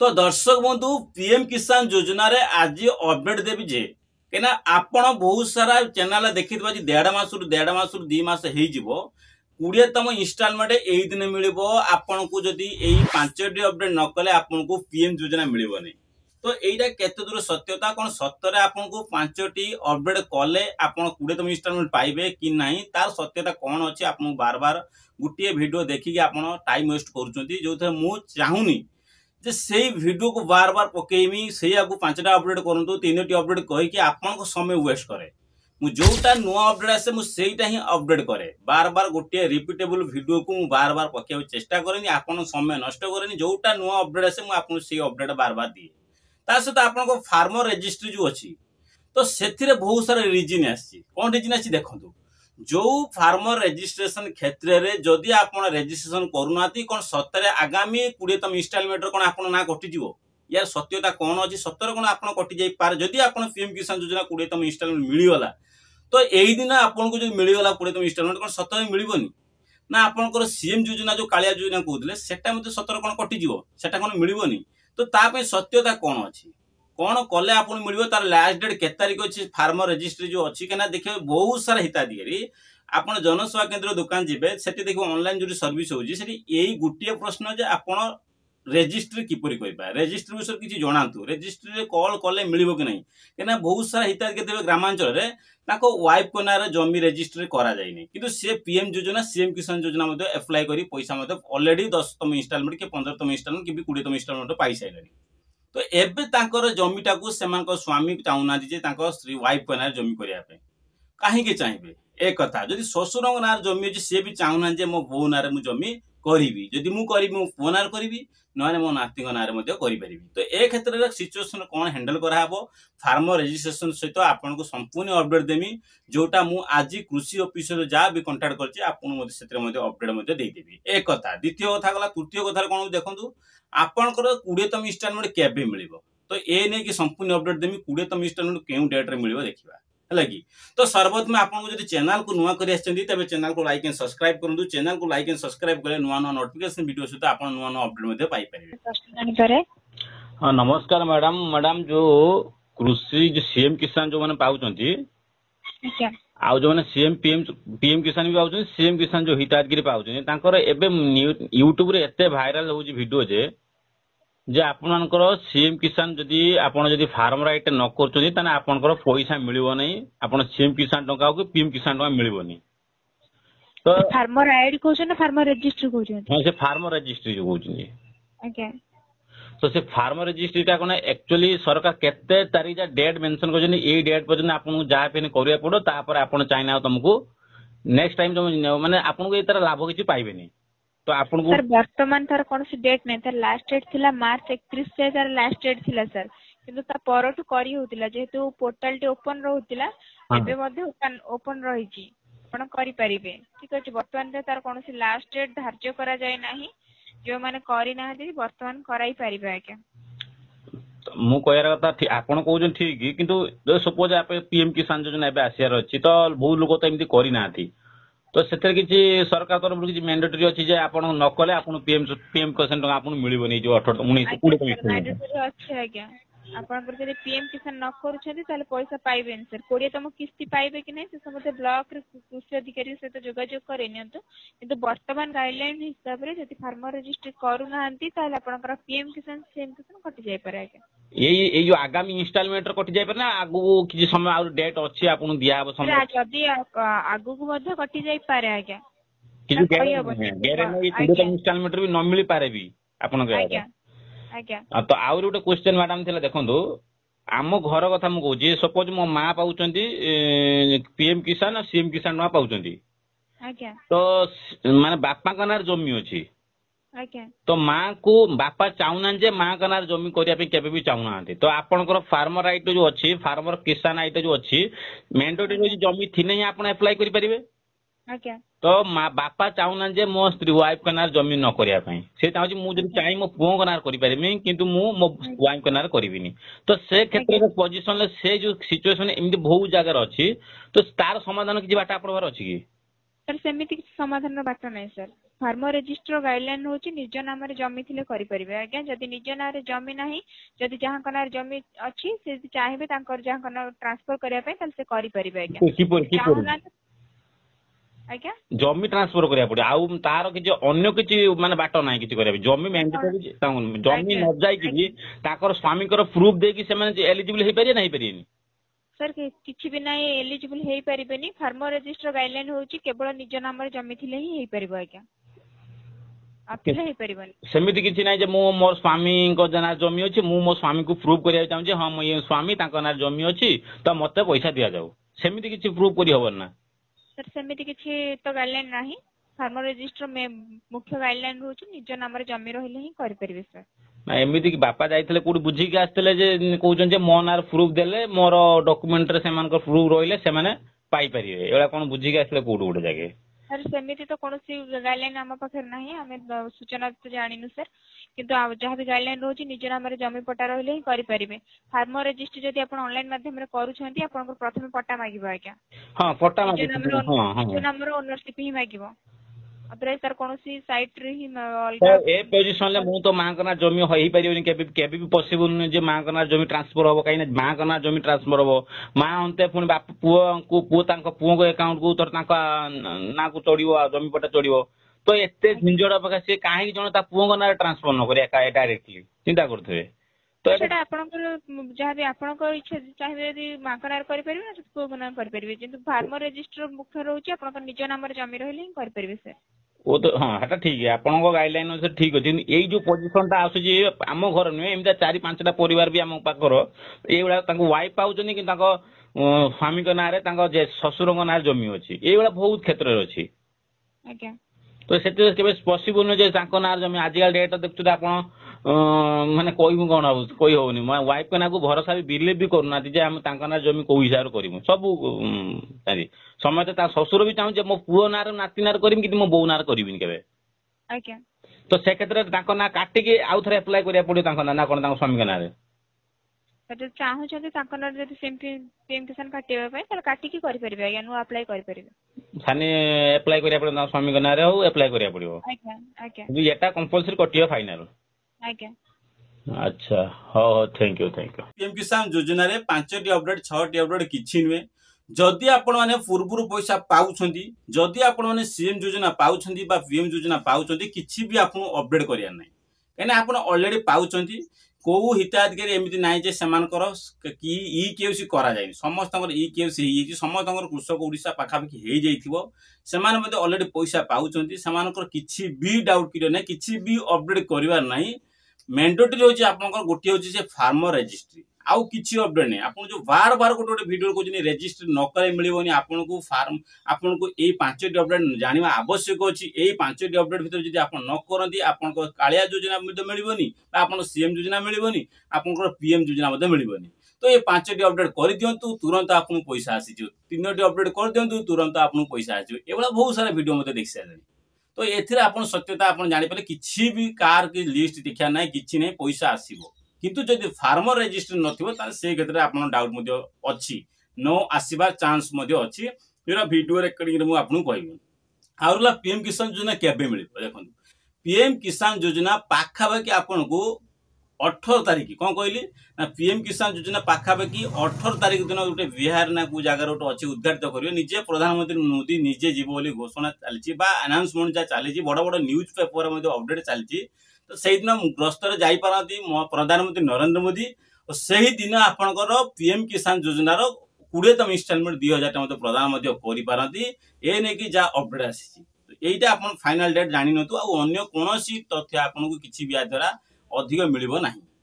तो दर्शक बंधु पीएम किसान योजना रे आज अपडेट देवी जे कहीं आपण बहुत सारा चैनल देखी 1.5 दी मास हो 20तम इनस्टॉलमेंट यही दिन मिल आपन को जदि यही 5टी अपडेट न कले आपन को पीएम योजना मिलबनी। तो यहीटा केते दूर सत्यता कौन सत्तर आपन को 5टी अपडेट कले आपन 20तम इनस्टॉलमेंट पाइबे कि नहीं तार सत्यता कौन अच्छी आपन बार बार गोटे वीडियो देखिए आपन टाइम वेस्ट करुँच जो थे मु चाहूनी जे सेही वीडियो को बार बार पकेमी से आपको 5टा अपडेट करूँ 3टी अपडेट कहीकि आपन समय वेस्ट करे मु जोटा नुआ अपडेट आसे मु सेहीटा ही अपडेट करे बार बार गोटे रिपीटेबल वीडियो को मु बार बार पकेबा चेष्टा करेनी आपन समय नष्ट करेनी जोटा नुआ अपडेट आसे मु आपन से अपडेट बार बार दिए ता सहित आपन को फार्मर रजिस्ट्री जो अछि तो सेथिरे बहुत सारा रीजन आछि कोन रीजन आछि देखंतु जो फार्मर रजिस्ट्रेशन क्षेत्र में जदि आप रजिस्ट्रेशन करूना कौन सतरे आगामी 20तम इनस्टॉलमेंट कौन आप ना कटिज यार सत्यता कौन अच्छी सतर कौन आप कटि जाई पारे जदि आप पीएम किसान योजना 20तम इनस्टॉलमेंट मिलगला तो यही दिन आपको जो मिलगला 20तम इनस्टॉलमेंट कौन सतर मिलबनी ना आपंकर सीएम योजना जो कालिया योजना कहते सेटा सतर कौन कटिज सेटा कौन मिलबनी तो ताप सत्यता कौन अच्छी कौन कले आप मिल तार लास्ट डेट के तारीख अच्छी फार्मर रजिस्ट्री जो अच्छी कहना देखिए बहुत सारा हिताधिकारी आप जनसेवा केन्द्र दुकान जी देखिए ऑनलाइन जो सर्विस होगी यही गोटे प्रश्न जे आप रेजिस्ट्री किपरि रेजिस्ट्री विषय किसी जनातु रेजिस्ट्री कल कले मिल कि नहीं कहीं बहुत सारा हिताधिकारी ग्रामांचल वाइफ को ना जमी रेजिस्ट्री करा जाइनी किंतु से पीएम योजना सीएम किसान योजना एप्लाय करी पैसा ऑलरेडी 10तम इनस्टॉलमेंट कि 15तम इनस्टॉलमेंट कि 20तम इनस्टॉलमेंट पाई सारे तो एबे तांकर जमीटा को सेमानक स्वामी चाहूना जे तांकर स्त्री वाइफ को ना जमी करिया पे काहे चाहिए एक कथा जदि ससुर नार जमी अच्छी सी भी चाहूना जे मो बो नारे मु जमी करी जदि मु करी मो पुओ नार करी ना मो नाती नारे करी तो ए क्षेत्र में सिचुएशन कौन हैंडल कराबो फार्मर रजिस्ट्रेशन सहित आपन को संपूर्ण अपडेट देमी जोटा मु आज कृषि ऑफिसर जहाँ भी कंटाक्ट करछि आपन अपडेट देदेवी एक कथा द्वितीय कथा गला तृतीय कथा कौन देखु आपनकर 20तम इनस्टॉलमेंट केबे मिलिबो तो ए नै कि संपूर्ण अपडेट देमी 20तम इनस्टॉलमेंट केउ डेट रे मिलिबो देखिबा है कि तो सर्वप्रथम आपको जब चैनल को नुआ कर तेज चैनल को लाइक एंड सब्सक्राइब करूँ चैनल को लाइक एंड सब्सक्राइब करें नुआ नुआ नोटिफिकेशन वीडियो सहित आप नुआ नुआ अपडेट पाइपर। हाँ नमस्कार मैडम मैडम जो कृषि जो सीएम किसान जो मैंने पाँच आउ जो मैंने सीएम पीएम किसान भी पाँच सीएम किसान जो हिताधिकारी पाँच यूट्यूब रे एते भाइराल हो वीडियो जे आपनकर सीएम किसान जदि आपन जदि फार्म राइट न करछथि तने आपनकर पैसा मिलिबो नै आपन सीएम किसान टंका को पीएम किसान टंका मिलिबोनी तो फार्मर आईडी कहछन ना फार्मर रजिस्ट्री कहछन हां से फार्मर रजिस्ट्री जो कहछन ओके तो से फार्मर रजिस्ट्री का कोन एक्चुअली सरकार केते तारीख जा डेट मेंशन करछन ए डेट पर्यंत आपन जा पेन करिया पड़ो तापर आपन चाइना तुमको नेक्स्ट टाइम जो माने आपन को ए तरह लाभ किछि पाइबेनी तो आपन को सर वर्तमान तार कोन से डेट नै तार लास्ट डेट थिला मार्च 31 से तार लास्ट डेट थिला सर किंतु ता परटु करी होतिला जेहेतु पोर्टल टे ओपन रहउतिला एबे मध्ये ओपन रहिछि आपण करि परिबे ठीक अछि वर्तमान तार कोन से लास्ट डेट धार्य करा जाय नाही जो माने करी ना वर्तमान कराई परिबे आके मु कहर कथा आपन कहउछन ठीक किंतु जो सपोज आप पीएम किसान योजना एबे आसियार अछि तो बहुत लोग तो एमती करि नाथि तो सेतर किछि सरकार तरफ किछि मैंडेटरी अछि जे आपण न कले आपण पीएम किसान टका आपण मिलिबो नै जो 18 19 20 मैंडेटरी अछि आज्ञा आपनकर जदि पीएम किसान न करूछथि ताले पैसा पाइबेन सर 20तम किस्ती पाइबे कि नै से समते ब्लॉक रे कृषि अधिकारी से तो जोगाजोग करे नियंतु किंतु वर्तमान गाइडलाइन हिसाब रे जदि फार्मर रजिस्ट्री करू नाहंती ताले आपनकर पीएम किसान सीएम किसान कटि जाय पारे आके ए जो आगामी इंस्टॉलमेंट रे कटि जाय पारे ना आगु किछि समय आ डेट अछि आपण दिया हो समय जदि आगु को मध्ये कटि जाय पारे आके किछि गैरेंटी 20तम इंस्टॉलमेंट भी न मिली पारे भी आपण के आज्ञा आज्ञा तो आउर गोटे क्वेश्चन मैडम थिला देखंतु आम घर कथा मु कहू जे सपोज मो मां पाउचंती पीएम किसान और सीएम किसान ना पाउचंती आज्ञा तो माने बापा कनार जमी अछि आज्ञा तो मां को बापा चाहुना जे मां कनार जमी करिया पे केबे भी चाहुना तो आपनकर फार्मर राइट जो अछि फार्मर किसान राइट जो अछि मैंडेटरी जमी थिने आपण अप्लाई करि परिबे आज्ञा तो बापा चाहुना जे मो स्त्री वाइफ कनार जमी न करिया पई से चाहू मु जदि चाहि मो पुओ कनार करि परिबे किंतु मु मो वाइफ कनार करिबिनी तो से क्षेत्र रे पोजीशन ले से जो सिचुएशन एमदी बहुत जगह अछि तो तार समाधान किछि बाटा आपनकर अछि कि सर सेमिति किसी समाधान बाट नहीं सर फार्मर रजिस्टर गाइडलाइन होची निज नाम रे जमी थिले करि परिबे आज्ञा जदि निज नाम रे जमी नाही जदि जहां कनार जमी अछि से चाहेबे तांकर जहां कनार ट्रांसफर करिया पय तल से करि परिबे आज्ञा आज्ञा जमी ट्रांसफर करिया पड़े आउ तार कि अन्य किछि माने बाट नाही किछि करिया जमी मैंडेटरी जमी न जाय कि ताकर स्वामी कर प्रूफ दे कि से माने एलिजिबल हे परिए नाही परिएनी सर किछि भी नाही एलिजिबल हे परिबेनी फार्मर रजिस्टर गाइडलाइन होची केवल निज नाम रे जमी थिले ही हे परिबो आज्ञा आपले हे परिबनी सेमिति किछि नाही जे मो मोर स्वामी को जना जमी अछि मु मो स्वामी को प्रूफ करिया चाहू जे हां मो ये स्वामी तांको ना जमी अछि त मते पैसा दिया जाऊ सेमिति किछि प्रूफ करि होबन ना सर सेमिति किछि तो गाइडलाइन नाही फार्मर रजिस्टर में मुख्य गाइडलाइन होची निज नाम रे जमी रहिले ही करि परिबे सर ना एमिति कि बापा जाइतले कोड बुझी के आस्तले जे कहउछन जे मो नार प्रूफ देले मोर डॉक्यूमेंट रे सेमान को प्रूफ रोइले से माने पाई परिबे एला कोन बुझी के आस्तले कोड उड जागे सर सेमिति तो कोनोसी गाइडलाइन हम पाखर नाही हमें सूचना तो जानिनु सर किंतु जहाँ भी गाइडलाइन रोची निज नाम रे जमी पट्टा रहिले ही करि परिबे फार्मर रजिस्टर जदि आपण ऑनलाइन माध्यम रे करूछंती आपण को प्रथम पट्टा मागिबो आज्ञा हां पट्टा मागिबो हां हां निज नाम रे ओनरशिप ही मागिबो अदरवाइज सर कोनोसी साइट रे ही तो ए पोजीशन ले मु तो मां कना जमी होई परियोनी केबे भी पॉसिबल न जे मां कना जमी ट्रांसफर होबो काई ना मां कना जमी ट्रांसफर होबो मां अंते पुनी बाप पुओ तांको पुओ को अकाउंट को तर तांका ना को चोड़िबो जमी पट्टा चोड़िबो तो एते झिंझड़ा पका से काहे जण ता पुओ को ना ट्रांसफर न करे का डायरेक्टली चिंता करथबे तो सेटा आपनकर जहाँ भी आपनकर इच्छा चाहिए यदि माकनार करि परिबे ना पुओ को ना करि परिबे किंतु फार्मर रजिस्टर मुख्य रहउची आपनकर निज नाम रे जमी रहिले ही करि परिबे सर वो तो हाँ हटा ठीक है आपण गाइडलाइन अनुसार ठीक अच्छे यही जो पोजिशन टा आसुची आम घर नुहे एमती 4-5टा परिवार भी आम पाखर ये वाइफ पाउछन कि स्वामी ना शशुर ना जमी अच्छी ये बहुत क्षेत्र अच्छी तो से पॉसिबल नुहे ना जमी आजिकल डेट देखुँ आप माने कहूँ कौन कही होनी वाइफ के ना को भरोसा भी बिलीव भी करना ना जमी कौ हिसाब से कर सब समझते शशुर भी चाहूँ मो पुओ नार नाती नार करी कि मो बो नार करी के तो से क्षेत्र में ना काटिकी आउ थे एप्लाय करा पड़ो ना कौन स्वामी के ना चाहूँ पीएम किसान काटिकी अप्लाई सानी एप्लाय करा पड़ो स्वामी के ना हो एप्लाय करा पड़ो एटा कंपलसरी कटियो फाइनल अच्छा हाँ थैंक यू पीएम किसान योजना रे 5टी अपडेट 6टी अपडेट किछि नुहे जदि आपण माने पूर्व पैसा पाउछंती जदि आपण माने सीएम योजना पाउछंती बा पीएम योजना पाउछंती किछि भी आपण अपडेट करिया नै कने आपण ऑलरेडी पाउछंती को हिताधिकारी एमिति नाही जे समानकर की ई केउसी करा जाय समस्तकर ई केउसी ही समस्तकर कृषक ओडिसा पाखापाखि हे जाइथिबो समान मध्ये ऑलरेडी पैसा पाउछंती समानकर किछि भी डाउट किरो नै किछि भी अपडेट करिवार नाही मैंडेटरी होची आपनकर गोटी होची से फार्मर रजिस्ट्री आउ किछि अपडेट नै आपन जो बार बार गोटे वीडियो कोजनी रजिस्टर न करे मिलिबोनी आपन को फार्म आपन को ए 5टी अपडेट जानिबा आवश्यक अछि ए 5टी अपडेट भीतर जदि आपन न करंती आपन को कालिया योजना मध्ये मिलिबोनी बा आपन सीएम योजना मिलिबोनी आपन को पीएम योजना मध्ये मिलिबोनी तो ये 5टी अपडेट कर दियंतु तुरंत आपन पैसा आसी जो 3टी अपडेट कर दियंतु तुरंत आपन पैसा आसी एबला बहुत सारा वीडियो मध्ये देख सारे तो एथिरे आपन सत्यता आपन जानि पले किछि भी कार की लिस्ट देखिया नै किछि नै पैसा आसीबो किंतु जदि फार्मर रजिस्टर नथिबो त से क्षेत्र आपन डाउट मध्ये अछि नो आसीबा चांस मध्ये अछि एरा वीडियो रेकॉर्डिंग रे मु आपन कहबी आउरला पीएम किसान योजना केबे मिलिबो देखन पीएम किसान योजना पाखा बाकी आपन को 18 तारिख कौन कहली ना पीएम किसान योजना पाखापाखि 18 तारिख दिन गोटे बिहार ना को जगह गोटे अच्छे उद्घाटित करियो निजे प्रधानमंत्री मोदी निजे जीव बोली घोषणा चलछि बा अनाउंसमेंट जा चलछि बड़ बड़ न्यूज पेपर मध्ये अपडेट चलछि तो सेहि दिन ग्रस्त रे जाई पारंती प्रधानमंत्री नरेंद्र मोदी और सेहि दिन आपनकर पीएम किसान योजना रो 20तम इंस्टॉलमेंट 2000 टा प्रदान करि पारंती ए ने कि जा अपडेट आसी एटा आपन फाइनल डेट जानि नतु आ अन्य कोनोसी तथ्य आपन को किछि बिया द्वारा अधिक मिलिबो नाही।